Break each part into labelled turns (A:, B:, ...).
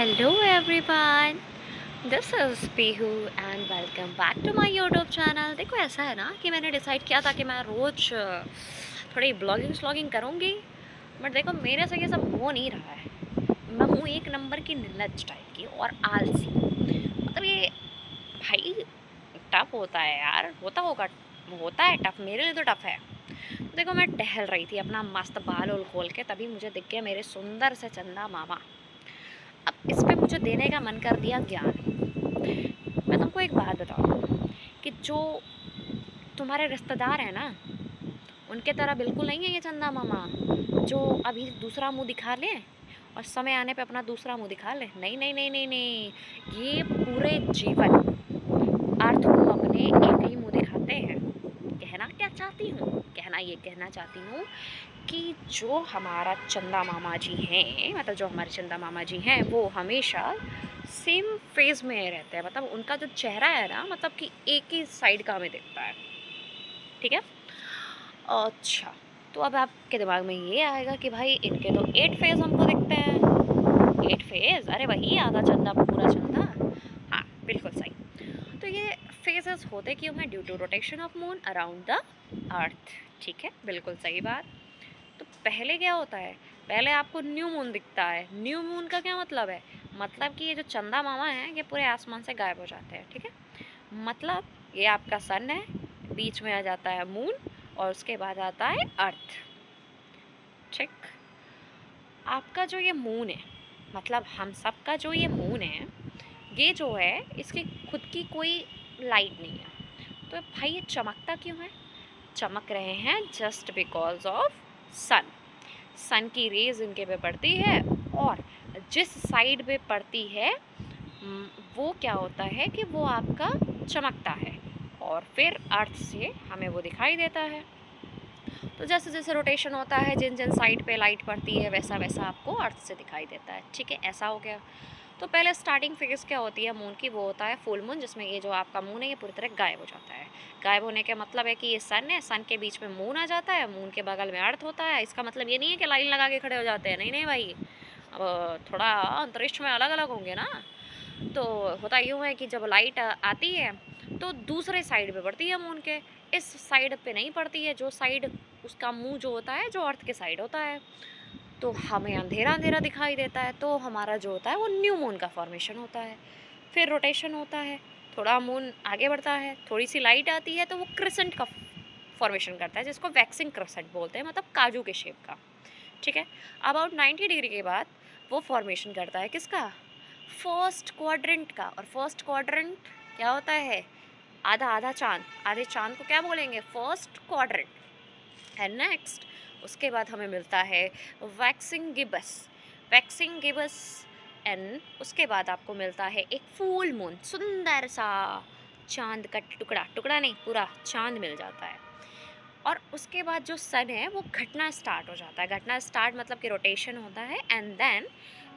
A: Hello everyone, this is Pihu and welcome back to my YouTube channel। देखो ऐसा है ना कि मैंने डिसाइड किया था कि मैं रोज़ थोड़ी ब्लॉगिंग स्लॉगिंग करूँगी, बट देखो मेरे से ये सब हो नहीं रहा है। मैं हूँ एक नंबर की निर्लज टाइप की और आलसी। मतलब ये भाई टफ होता है यार, होता है टफ, मेरे लिए तो टफ है। तो देखो मैं टहल रही थी अपना मस्त बाल उल खोल के, तभी मुझे दिख गया मेरे सुंदर से चंदा मामा। अब इस पे मुझे देने का मन कर दिया ज्ञान। मैं तुमको एक बात बताऊँ कि जो तुम्हारे रिश्तेदार हैं ना, उनके तरह बिल्कुल नहीं है ये चंदा मामा, जो अभी दूसरा मुंह दिखा ले और समय आने पे अपना दूसरा मुंह दिखा ले। नहीं नहीं नहीं नहीं नहीं, ये पूरे जीवन अर्थ को अपने एक ही मुंह दिखाते हैं। कहना क्या चाहती हूँ, ये कहना चाहती हूँ कि जो हमारा चंदा मामा जी हैं, मतलब जो हमारे चंदा मामा जी हैं, वो हमेशा सेम फेज में रहते हैं। मतलब उनका जो चेहरा है ना, मतलब कि एक ही साइड का हमें दिखता है। ठीक है। अच्छा, तो अब आपके दिमाग में ये आएगा कि भाई इनके तो 8 फेज हमको दिखते हैं। 8 फेज, अरे वही आधा चंदा पूरा चंदा। हाँ बिल्कुल सही। तो ये फेजेस होते क्यों हैं? Due to rotation of moon around the earth. ठीक है, बिल्कुल सही बात। तो पहले क्या होता है? पहले आपको न्यू मून दिखता है। न्यू मून का क्या मतलब है? मतलब कि ये जो चंदा मामा हैं ये पूरे आसमान से गायब हो जाते हैं। ठीक है, मतलब ये आपका सन है, बीच में आ जाता है मून और उसके बाद आता है अर्थ। ठीक, आपका जो ये मून है, मतलब हम सब का जो ये मून है, ये जो है इसकी खुद की कोई लाइट नहीं है। तो भाई ये चमकता क्यों है? चमक रहे हैं जस्ट बिकॉज ऑफ सन। सन की रेज इनके पे पड़ती है और जिस साइड पे पड़ती है वो क्या होता है कि वो आपका चमकता है और फिर अर्थ से हमें वो दिखाई देता है। तो जैसे जैसे रोटेशन होता है, जिन जिन साइड पे लाइट पड़ती है वैसा वैसा आपको अर्थ से दिखाई देता है। ठीक है, ऐसा हो गया। तो पहले स्टार्टिंग फेज क्या होती है मून की? वो होता है फुल मून, जिसमें ये जो आपका मून है ये पूरी तरह गायब हो जाता है। गायब होने का मतलब है कि ये सन है, सन के बीच में मून आ जाता है, मून के बगल में अर्थ होता है। इसका मतलब ये नहीं है कि लाइन लगा के खड़े हो जाते हैं, नहीं नहीं भाई, अब थोड़ा अंतरिक्ष में अलग अलग होंगे ना। तो होता यूँ है कि जब लाइट आती है तो दूसरे साइड पे पड़ती है मून के, इस साइड पे नहीं पड़ती है, जो साइड उसका मुंह जो होता है जो अर्थ के साइड होता है। तो हमें अंधेरा अंधेरा दिखाई देता है, तो हमारा जो होता है वो न्यू मून का फॉर्मेशन होता है। फिर रोटेशन होता है, थोड़ा मून आगे बढ़ता है, थोड़ी सी लाइट आती है तो वो क्रिसेंट का फॉर्मेशन करता है, जिसको वैक्सिंग क्रिसेंट बोलते हैं, मतलब काजू के शेप का। ठीक है, अबाउट 90 डिग्री के बाद वो फॉर्मेशन करता है किसका? फर्स्ट क्वाड्रेंट का। और फर्स्ट क्वाड्रेंट क्या होता है? आधा आधा चांद। आधे चांद को क्या बोलेंगे? First quadrant. एंड नेक्स्ट उसके बाद हमें मिलता है waxing Gibbs. Waxing Gibbs and उसके बाद आपको मिलता है एक फुल मून, सुंदर सा चांद का टुकड़ा, टुकड़ा नहीं पूरा चांद मिल जाता है। और उसके बाद जो सन है वो घटना स्टार्ट हो जाता है। घटना स्टार्ट मतलब कि रोटेशन होता है एंड देन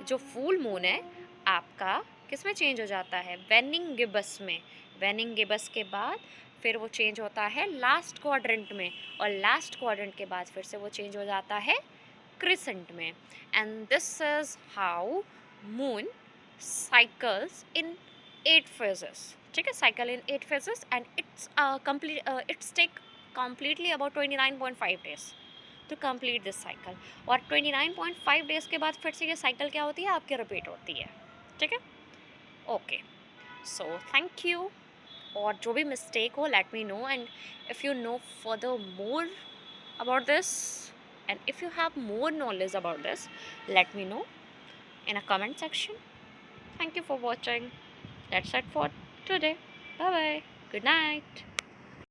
A: जो फुल मून है आपका किस में चेंज हो जाता है? वेनिंग गिबस में। वेनिंग गिबस के बाद फिर वो चेंज होता है लास्ट क्वाड्रेंट में, और लास्ट क्वाड्रेंट के बाद फिर से वो चेंज हो जाता है क्रिसेंट में। And this is how moon cycles in 8 phases। ठीक है, cycle in 8 phases and it's complete it's take completely about 29.5 days to complete this cycle। और 29.5 days के बाद फिर से ये साइकिल क्या होती है आपकी? रिपीट होती है। ठीक है, ओके, सो थैंक यू। और जो भी मिस्टेक हो let me know, and if you know further more about this and if you have more knowledge about this, let me know in a comment section। Thank you for watching, that's it for today, bye bye, good night।